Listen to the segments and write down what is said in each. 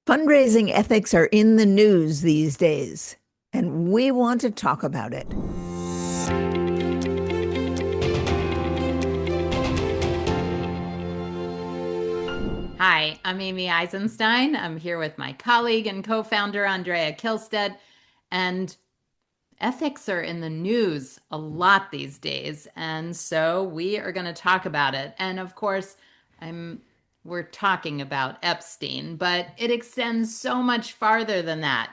Fundraising ethics are in the news these days, and we want to talk about it. Hi, I'm Amy Eisenstein. I'm here with my colleague and co-founder Andrea Kihlstedt, and ethics are in the news a lot these days, and so we are going to talk about it. And of course, I'm we're talking about Epstein, but it extends so much farther than that.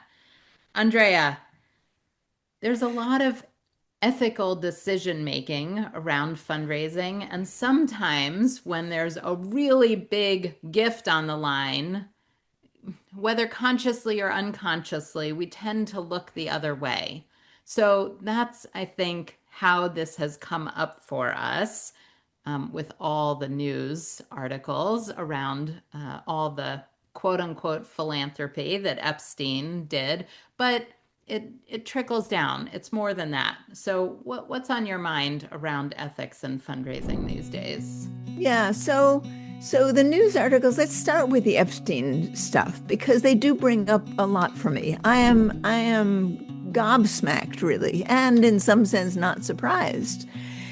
Andrea, there's a lot of ethical decision making around fundraising. And sometimes when there's a really big gift on the line, whether consciously or unconsciously, we tend to look the other way. So that's, I think, how this has come up for us with all the news articles around all the quote unquote philanthropy that Epstein did. But it trickles down. It's more than that. So what's on your mind around ethics and fundraising these days? Yeah, so the news articles, let's start with the Epstein stuff because they do bring up a lot for me. I am gobsmacked really, and in some sense not surprised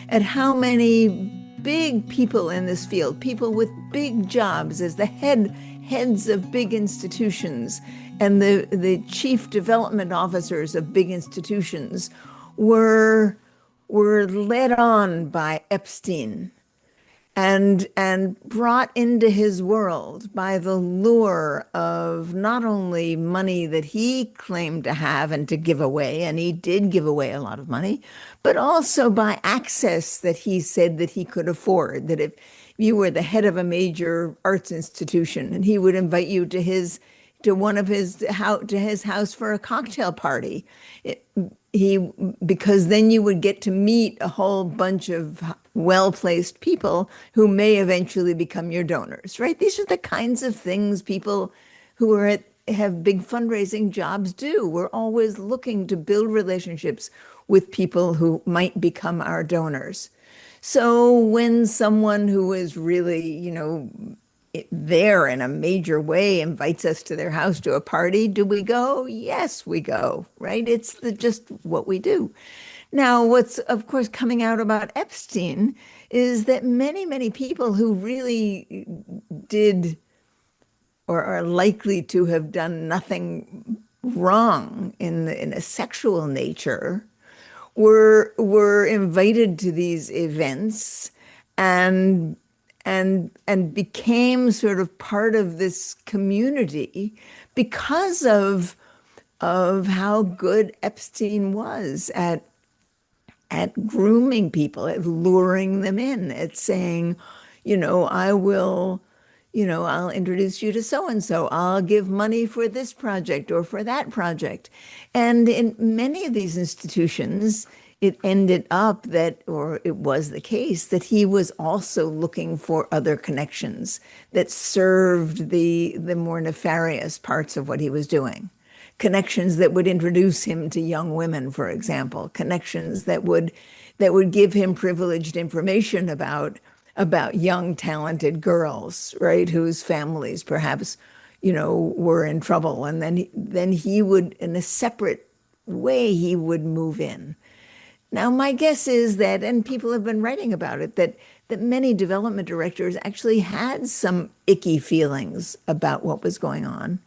at how many big people in this field, people with big jobs as the heads of big institutions and the chief development officers of big institutions were were led on by Epstein and brought into his world by the lure of not only money that he claimed to have and to give away, and he did give away a lot of money, but also by access that he said that he could afford, that if you were the head of a major arts institution and he would invite you to his house for a cocktail party. It, he because then you would get to meet a whole bunch of well-placed people who may eventually become your donors, right? These are the kinds of things people who have big fundraising jobs do. We're always looking to build relationships with people who might become our donors. So when someone who is really, there in a major way invites us to their house to a party, do we go? Yes, we go, right? It's just what we do. Now, what's of course coming out about Epstein is that many, many people who really did or are likely to have done nothing wrong in a sexual nature were invited to these events and and became sort of part of this community because of how good Epstein was at grooming people, at luring them in, at saying, I will, I'll introduce you to so and so. I'll give money for this project or for that project. And in many of these institutions, it ended up that, or it was the case, that he was also looking for other connections that served the more nefarious parts of what he was doing. Connections that would introduce him to young women, for example, connections that would give him privileged information about young, talented girls, right, whose families perhaps, were in trouble. And then he would, in a separate way, he would move in. Now, my guess is that, and people have been writing about it, that many development directors actually had some icky feelings about what was going on,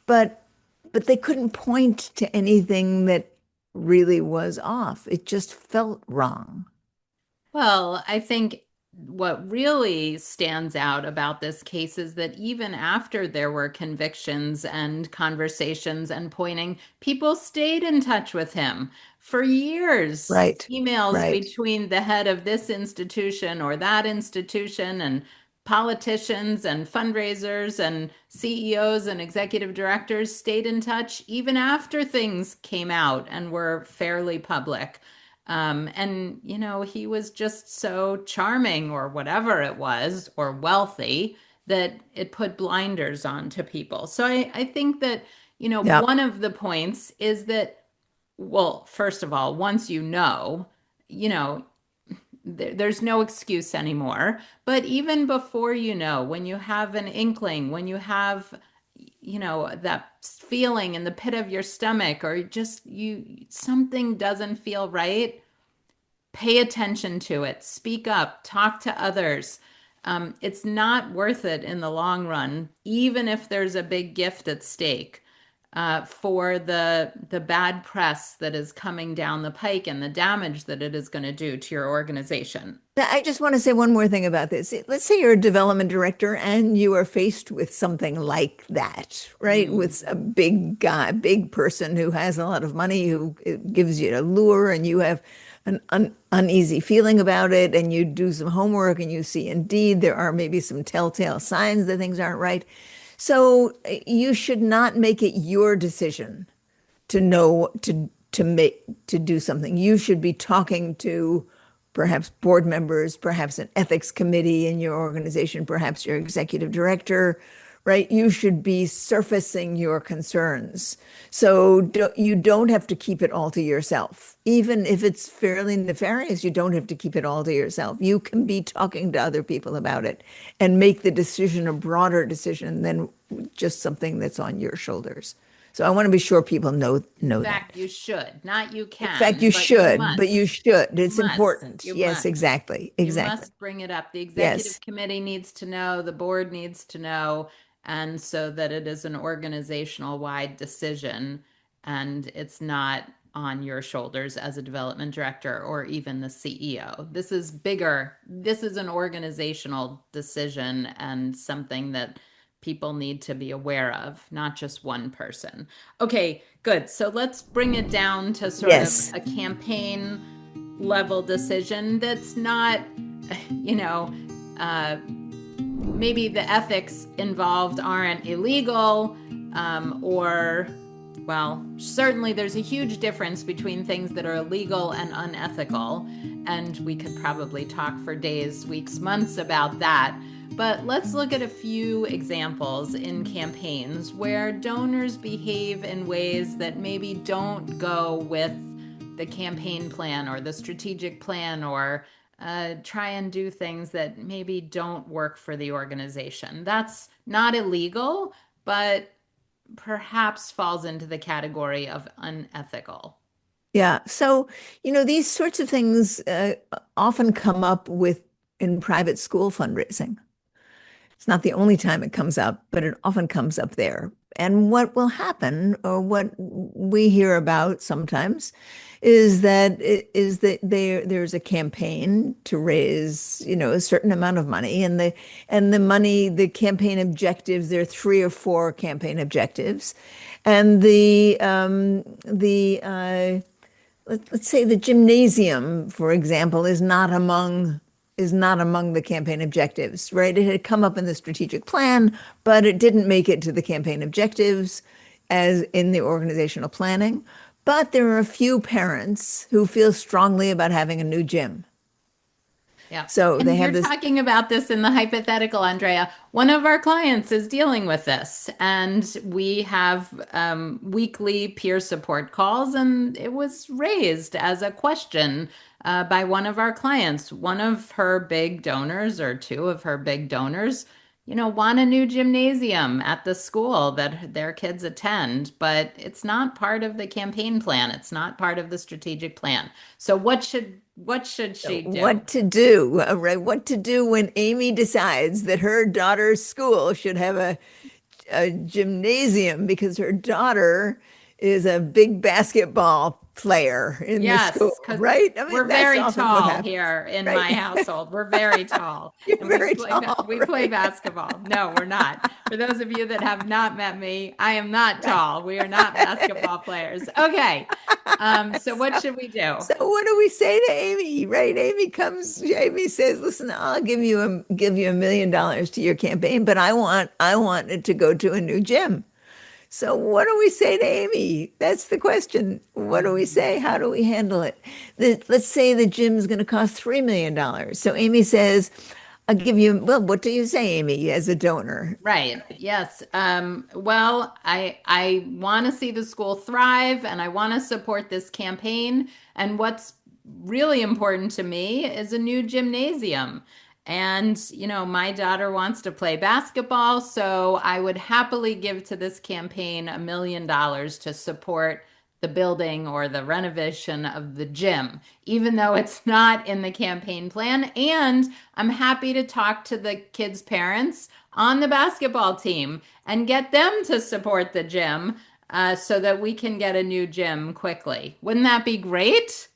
but but they couldn't point to anything that really was off. It just felt wrong. Well, I think what really stands out about this case is that even after there were convictions and conversations and pointing, people stayed in touch with him for years. Right, Emails right. between the head of this institution or that institution and politicians and fundraisers and CEOs and executive directors stayed in touch even after things came out and were fairly public. And, he was just so charming or whatever it was, or wealthy, that it put blinders on to people. So I think that, Yep. one of the points is that, well, first of all, once you know, there's no excuse anymore. But even before when you have an inkling, when you have that feeling in the pit of your stomach, or just something doesn't feel right, pay attention to it, speak up, talk to others. It's not worth it in the long run, even if there's a big gift at stake, for the bad press that is coming down the pike and the damage that it is going to do to your organization. I just want to say one more thing about this. Let's say you're a development director and you are faced with something like that, right? Mm. With a big guy, big person who has a lot of money, who gives you a lure, and you have an uneasy feeling about it, and you do some homework and you see indeed there are maybe some telltale signs that things aren't right. So you should not make it your decision to know to do something. You should be talking to perhaps board members, perhaps an ethics committee in your organization, perhaps your executive director, right? You should be surfacing your concerns. So you don't have to keep it all to yourself. Even if it's fairly nefarious, you don't have to keep it all to yourself. You can be talking to other people about it and make the decision a broader decision than just something that's on your shoulders. So I want to be sure people In know that. fact, you should, not you In fact, can, you but you should, but you must. should. You It's must. important. You Yes, must. exactly. You Exactly. must bring it up. The executive Yes. committee needs to know, the board needs to know, and so that it is an organizational wide decision and it's not on your shoulders as a development director or even the CEO. This is bigger. This is an organizational decision and something that people need to be aware of, not just one person. Okay, good. So let's bring it down to sort of Yes. a campaign level decision that's not, you know, uh, maybe the ethics involved aren't illegal, or, well, certainly there's a huge difference between things that are illegal and unethical. And we could probably talk for days, weeks, months about that. But let's look at a few examples in campaigns where donors behave in ways that maybe don't go with the campaign plan or the strategic plan, or try and do things that maybe don't work for the organization. That's not illegal, but perhaps falls into the category of unethical. Yeah. So, these sorts of things often come up with in private school fundraising. It's not the only time it comes up, but it often comes up there. And what will happen, or what we hear about sometimes, is that there's a campaign to raise, a certain amount of money, and the campaign objectives, there are three or four campaign objectives, and let's say the gymnasium, for example, is not among the campaign objectives, right? It had come up in the strategic plan, but it didn't make it to the campaign objectives as in the organizational planning. But there are a few parents who feel strongly about having a new gym. Yeah. So they And have you're this. talking about this in the hypothetical, Andrea. One of our clients is dealing with this, and we have weekly peer support calls, and it was raised as a question by one of our clients. One of her big donors, or two of her big donors, want a new gymnasium at the school that their kids attend, but it's not part of the campaign plan. It's not part of the strategic plan. So what should she do? What to do, right? What to do when Amy decides that her daughter's school should have a gymnasium because her daughter is a big basketball player in the school, Yes, because right? I mean, we're that's very often what tall happens, here in right? my household. We're very tall, You're and we very play tall, we play right? basketball. No, we're not. For those of you that have not met me, I am not Right. tall. We are not basketball players. Okay. So what So, should we do? so what do we say to Amy, right? Amy says, listen, I'll give you $1 million to your campaign, but I want it to go to a new gym. So what do we say to Amy? That's the question. What do we Mhm. say? How do we handle it? Let's say the gym's going to cost $3 million. So Amy says, I'll give you, well, what do you say, Amy, as a donor? Right. Yes. Well, I want to see the school thrive, and I want to support this campaign. And what's really important to me is a new gymnasium. And, my daughter wants to play basketball, so I would happily give to this campaign $1 million to support the building or the renovation of the gym, even though it's not in the campaign plan. And I'm happy to talk to the kids' parents on the basketball team and get them to support the gym so that we can get a new gym quickly. Wouldn't that be great?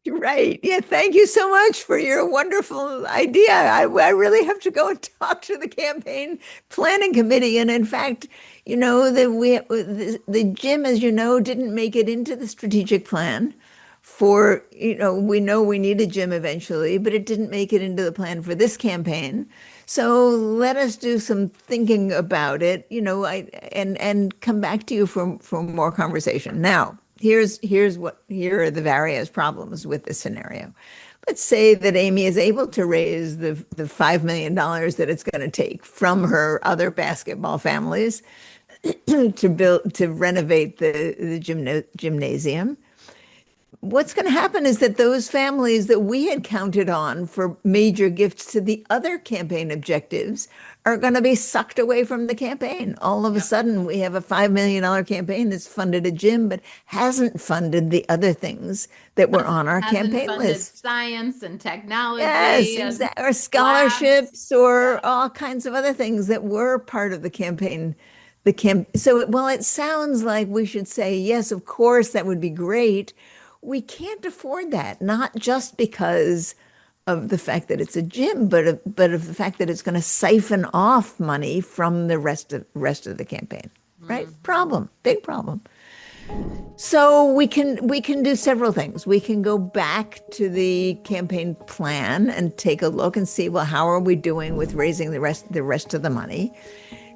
Right. Yeah. Thank you so much for your wonderful idea. I really have to go and talk to the campaign planning committee. And in fact, the gym, as you know, didn't make it into the strategic plan for, we know we need a gym eventually, but it didn't make it into the plan for this campaign. So let us do some thinking about it, and come back to you for more conversation. Now, here are the various problems with this scenario. Let's say that Amy is able to raise the $5 million that it's going to take from her other basketball families to renovate the gymnasium. What's going to happen is that those families that we had counted on for major gifts to the other campaign objectives are going to be sucked away from the campaign. All of a sudden, we have a $5 million campaign that's funded a gym, but hasn't funded the other things that were on our Hasn't campaign funded list. science and Yes, technology and exactly. Or labs. scholarships or Yeah. all kinds of other things that were part of the campaign. So while it sounds like we should say, yes, of course, that would be great, we can't afford that, not just because of the fact that it's a gym, but of the fact that it's going to siphon off money from the rest of the campaign. Right? Mhm. Problem, big problem. So we can do several things. We can go back to the campaign plan and take a look and see, well, how are we doing with raising the rest of the money?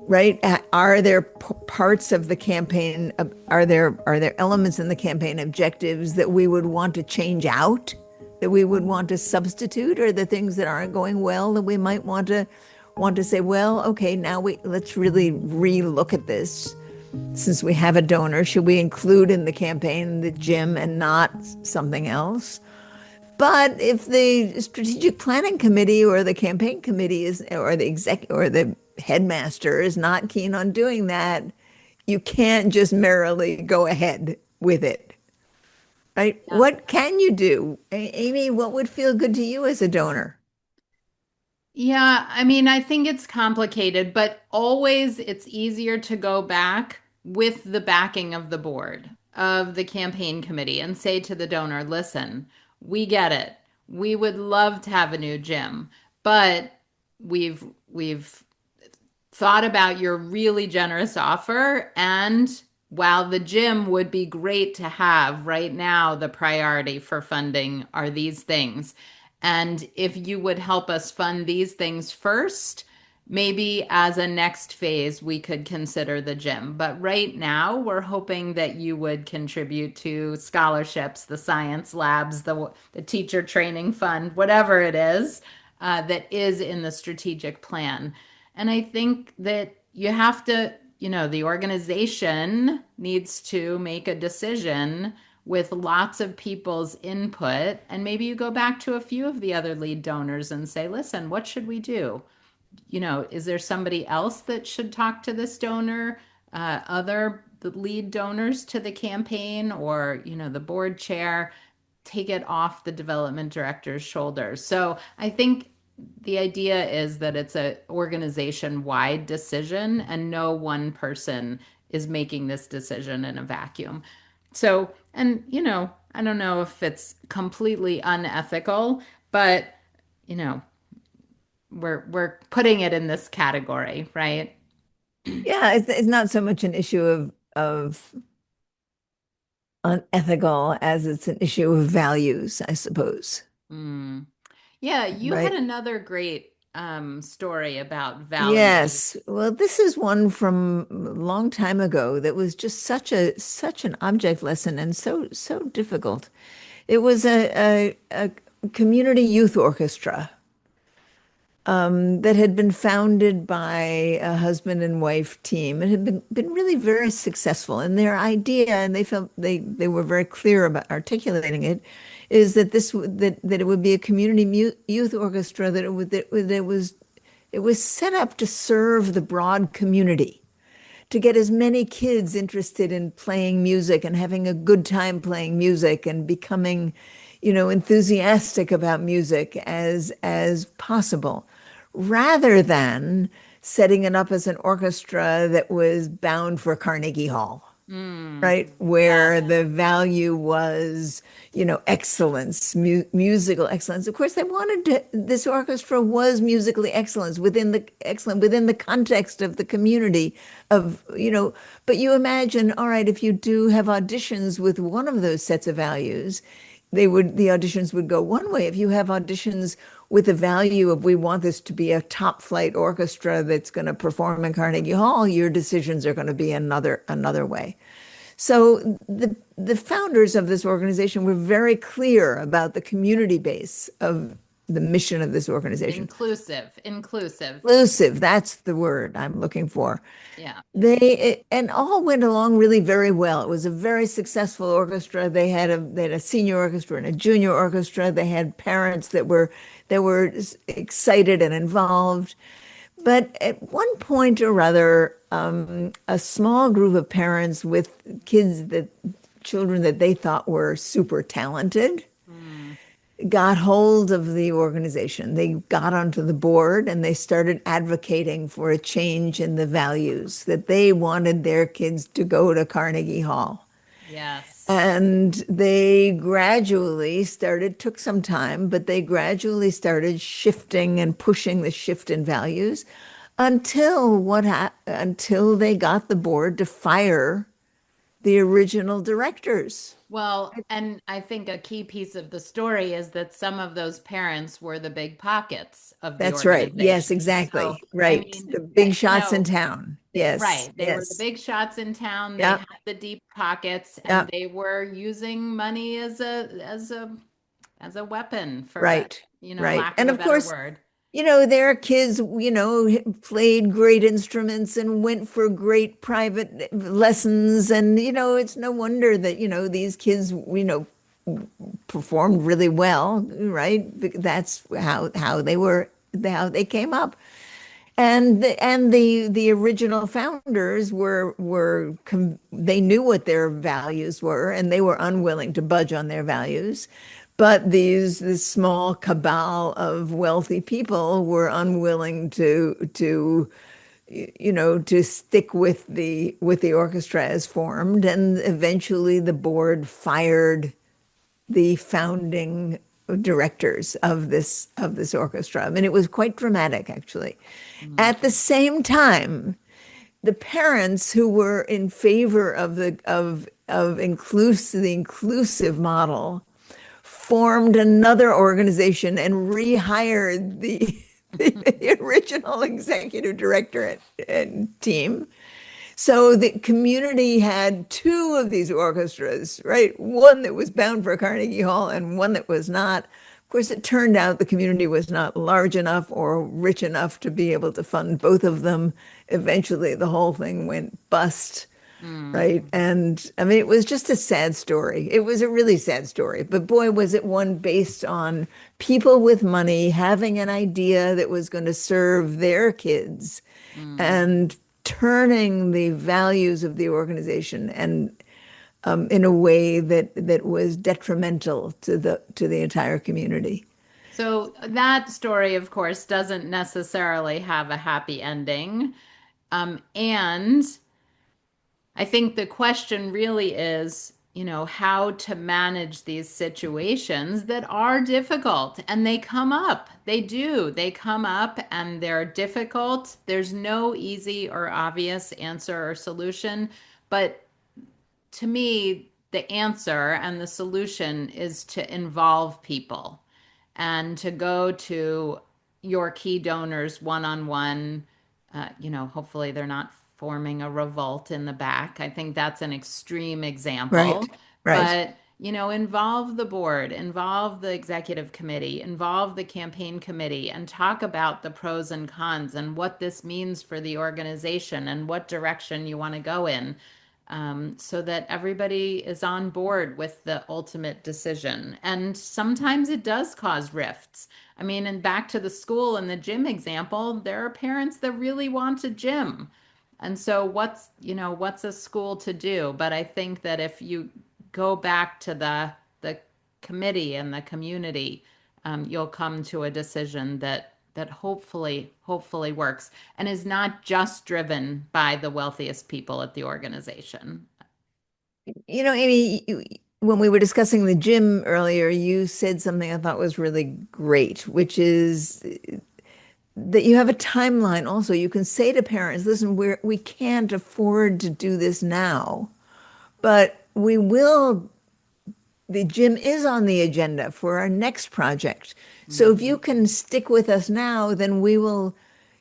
Right? Are there parts of the campaign? Are there elements in the campaign objectives that we would want to change out, that we would want to substitute, or the things that aren't going well that we might want to say, well, okay, now let's really re-look at this. Since we have a donor, should we include in the campaign the gym and not something else? But if the strategic planning committee or the campaign committee or the headmaster is not keen on doing that, you can't just merrily go ahead with it, right? Yeah. What can you do? Amy, what would feel good to you as a donor? Yeah, I think it's complicated, but always it's easier to go back with the backing of the board, of the campaign committee, and say to the donor, listen, we get it. We would love to have a new gym, but we've thought about your really generous offer. And while the gym would be great to have right now, the priority for funding are these things. And if you would help us fund these things first, maybe as a next phase, we could consider the gym. But right now, we're hoping that you would contribute to scholarships, the science labs, the teacher training fund, whatever it is that is in the strategic plan. And I think that you have to, the organization needs to make a decision with lots of people's input. And maybe you go back to a few of the other lead donors and say, listen, what should we do? Is there somebody else that should talk to this donor? Other the lead donors to the campaign or, the board chair, take it off the development director's shoulders. So I think the idea is that it's a organization wide decision and no one person is making this decision in a vacuum. So, and I don't know if it's completely unethical, but you know, we're putting it in this category, right? Yeah, it's not so much an issue of unethical as it's an issue of values, I suppose. Mm. Yeah, you had Right? another great story about Yes. values. Well, this is one from a long time ago that was just such an object lesson and so difficult. It was a community youth orchestra, that had been founded by a husband and wife team. It had been really very successful. And their idea, and they felt they were very clear about articulating it, is that that it would be a community youth orchestra, that it was set up to serve the broad community, to get as many kids interested in playing music and having a good time playing music and becoming, enthusiastic about music as possible, rather than setting it up as an orchestra that was bound for Carnegie Hall, Mm, right? yes. Where the value was, excellence, musical excellence. Of course, they wanted this orchestra was musically excellent within the context of the community but you imagine, all right, if you do have auditions with one of those sets of values, the auditions would go one way. If you have auditions with the value of we want this to be a top flight orchestra that's going to perform in Carnegie Hall, your decisions are going to be another way. So the founders of this organization were very clear about the community base of the mission of this organization. Inclusive, inclusive. Inclusive, that's the word I'm looking for. Yeah. And all went along really very well. It was a very successful orchestra. They had a senior orchestra and a junior orchestra. They had parents that were excited and involved. But at one point or other, a small group of parents with children that they thought were super talented Mm, got hold of the organization. They got onto the board and they started advocating for a change in the values, that they wanted their kids to go to Carnegie Hall. yes. And they gradually took some time, but they gradually started shifting and pushing the shift in values until they got the board to fire the original directors. Well, and I think a key piece of the story is that some of those parents were the big pockets of the That's right. Yes, organization. So, exactly. I Right. mean, The big you shots in know, town. Yes, right. They were the yes. big shots in town. They Yep, had the deep pockets and yep. they were using money as a weapon for, Right, right. lack of And a of better course, word. their kids, played great instruments and went for great private lessons. And, it's no wonder that, these kids, performed really well, right? That's how they came up. And the original founders they knew what their values were, and they were unwilling to budge on their values. But this small cabal of wealthy people were unwilling to stick with the orchestra as formed, and eventually the board fired the founding directors of this orchestra. I mean, it was quite dramatic, actually. Mm. At the same time, the parents who were in favor of the inclusive model formed another organization and rehired the original executive director and team. So the community had two of these orchestras, right? One that was bound for Carnegie Hall and one that was not. Of course, it turned out the community was not large enough or rich enough to be able to fund both of them. Eventually, the whole thing went bust, Mm. right? And I mean, it was just a sad story. It was a really sad story. But boy, was it one based on people with money having an idea that was going to serve their kids Mm. and turning the values of the organization and in a way that was detrimental to the entire community. So that story, of course, doesn't necessarily have a happy ending. And I think the question really is, how to manage these situations that are difficult and they come up. They do. They come up and they're difficult. There's no easy or obvious answer or solution. But to me, the answer and the solution is to involve people and to go to your key donors one on one. Hopefully they're not forming a revolt in the back. I think that's an extreme Right, example. right. But, involve the board, involve the executive committee, involve the campaign committee, and talk about the pros and cons and what this means for the organization and what direction you want to go in, so that everybody is on board with the ultimate decision. And sometimes it does cause rifts. I mean, and back to the school and the gym example, there are parents that really want a gym. And so what's a school to do? But I think that if you go back to the committee and the community, you'll come to a decision that hopefully works and is not just driven by the wealthiest people at the organization. Amy, when we were discussing the gym earlier, you said something I thought was really great, which is that you have a timeline also. You can say to parents, listen, we can't afford to do this now, but we will. The gym is on the agenda for our next project. So if you Mhm. can stick with us now, then we will,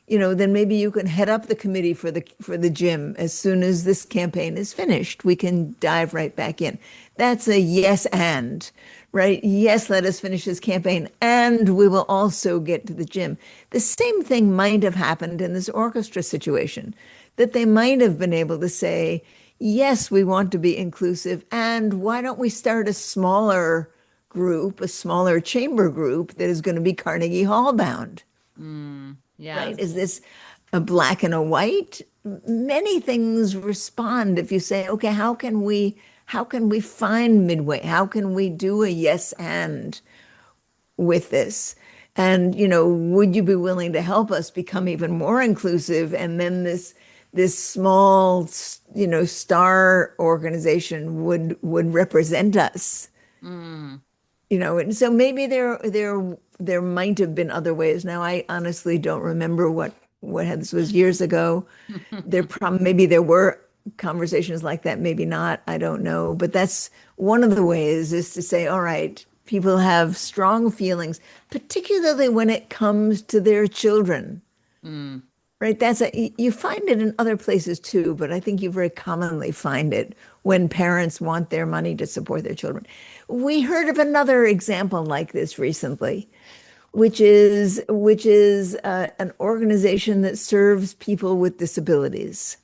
then maybe you can head up the committee for the gym as soon as this campaign is finished. We can dive right back in. That's a yes and, right? Yes, let us finish this campaign and we will also get to the gym. The same thing might have happened in this orchestra situation, that they might have been able to say, yes, we want to be inclusive, and why don't we start a smaller group, a smaller chamber group that is going to be Carnegie Hall bound? Right? Yes. Is this a black and a white? Many things respond if you say, okay, how can we find midway? How can we do a yes and with this? And, would you be willing to help us become even more inclusive? And then this small, star organization would represent us. Mm. And so maybe there might have been other ways. Now, I honestly don't remember what had, this was years ago. Maybe there were conversations like that, maybe not. I don't know. But that's one of the ways, is to say, all right, people have strong feelings, particularly when it comes to their children. Mm. Right? You find it in other places too, but I think you very commonly find it when parents want their money to support their children. We heard of another example like this recently, which is an organization that serves people with disabilities.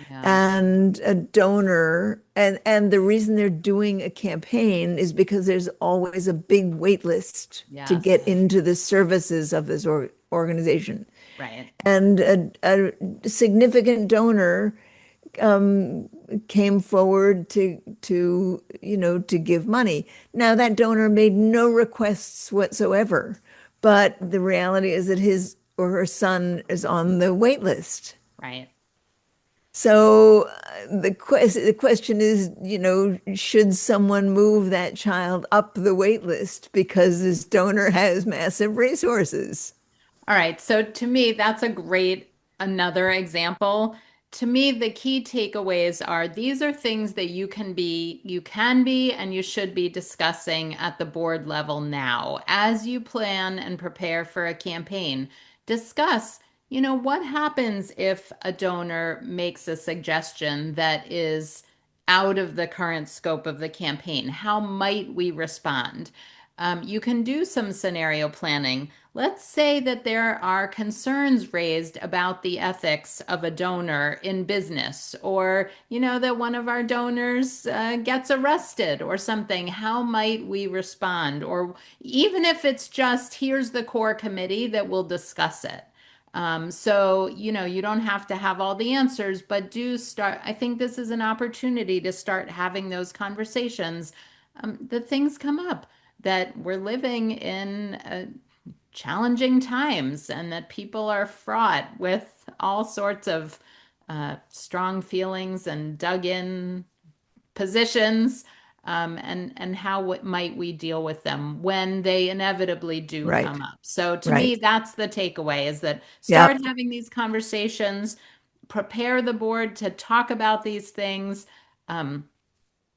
Yeah. And a donor, and the reason they're doing a campaign is because there's always a big wait list to Yes. get into the services of this organization. Right. And a significant donor came forward to give money. Now that donor made no requests whatsoever, but the reality is that his or her son is on the wait list. Right. So the question is, should someone move that child up the wait list because this donor has massive resources? All right. So to me, that's a great another example. To me, the key takeaways are these are things that you can be, and you should be discussing at the board level now. As you plan and prepare for a campaign, discuss, what happens if a donor makes a suggestion that is out of the current scope of the campaign? How might we respond? You can do some scenario planning. Let's say that there are concerns raised about the ethics of a donor in business, or, that one of our donors gets arrested or something. How might we respond? Or even if it's just, here's the core committee that will discuss it. So, you don't have to have all the answers, but do start. I think this is an opportunity to start having those conversations. That things come up, that we're living in challenging times, and that people are fraught with all sorts of strong feelings and dug in positions, and how might we deal with them when they inevitably do Right, come up. So to me, right. that's the takeaway, is that start Yep. having these conversations, prepare the board to talk about these things. Um,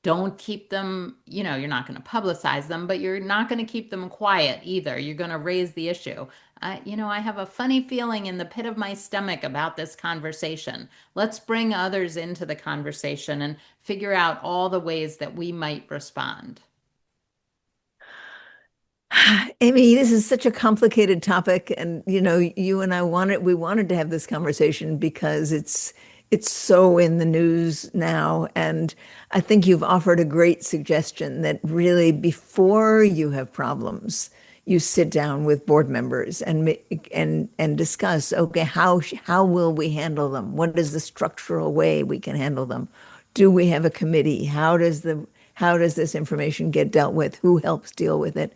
don't keep them, you're not going to publicize them, but you're not going to keep them quiet either. You're going to raise the issue. I have a funny feeling in the pit of my stomach about this conversation. Let's bring others into the conversation and figure out all the ways that we might respond. Amy, this is such a complicated topic, and you and I we wanted to have this conversation because it's so in the news now, and I think you've offered a great suggestion that really before you have problems, you sit down with board members and discuss, okay, how will we handle them? What is the structural way we can handle them? Do we have a committee? How does this information get dealt with? Who helps deal with it?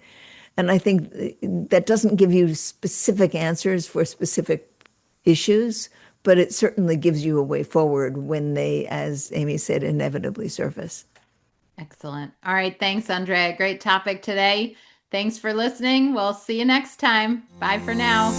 And I think that doesn't give you specific answers for specific issues, but it certainly gives you a way forward when they, as Amy said, inevitably surface. Excellent. All right. Thanks, Andrea. Great topic today. Thanks for listening. We'll see you next time. Bye for now.